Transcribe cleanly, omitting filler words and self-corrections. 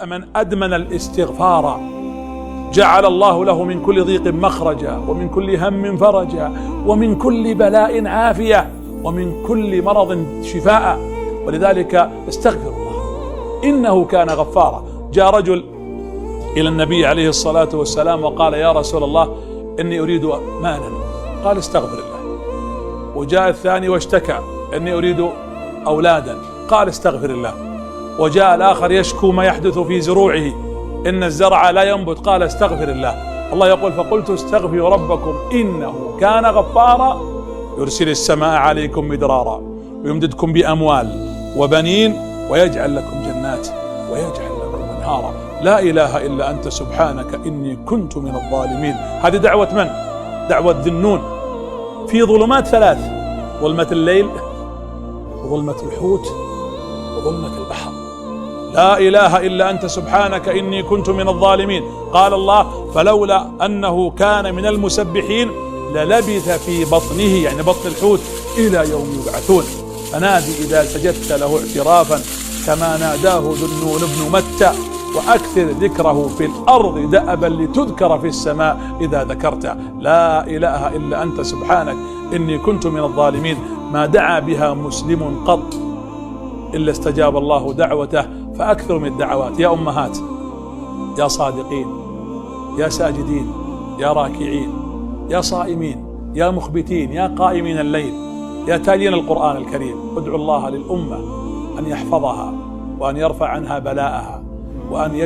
من أدمن الاستغفار جعل الله له من كل ضيق مخرجا، ومن كل هم فرجا، ومن كل بلاء عافية، ومن كل مرض شفاء. ولذلك استغفر الله إنه كان غفارا. جاء رجل إلى النبي عليه الصلاة والسلام وقال: يا رسول الله إني أريد مالا. قال: استغفر الله. وجاء الثاني واشتكى: إني أريد أولادا. قال: استغفر الله. وجاء الآخر يشكو ما يحدث في زروعه، إن الزرع لا ينبت. قال: استغفر الله. الله يقول: فقلت استغفروا ربكم إنه كان غفارا يرسل السماء عليكم مدرارا ويمددكم بأموال وبنين ويجعل لكم جنات ويجعل لكم أنهارا. لا إله إلا أنت سبحانك إني كنت من الظالمين. هذه دعوة من؟ دعوة ذي النون في ظلمات ثلاث: ظلمة الليل، وظلمة الحوت، وظلمة البحر. لا إله إلا أنت سبحانك إني كنت من الظالمين. قال الله: فلولا أنه كان من المسبحين للبث في بطنه، يعني بطن الحوت، إلى يوم يبعثون. فنادي إذا سجدت له اعترافا كما ناداه ذو النون بن متى، وأكثر ذكره في الأرض دأبا لتذكر في السماء إذا ذكرت. لا إله إلا أنت سبحانك إني كنت من الظالمين. ما دعا بها مسلم قط إلا استجاب الله دعوته. فأكثر من الدعوات يا أمهات، يا صادقين، يا ساجدين، يا راكعين، يا صائمين، يا مخبتين، يا قائمين الليل، يا تالين القرآن الكريم. ادعوا الله للأمة أن يحفظها وأن يرفع عنها بلاءها وأن يجعل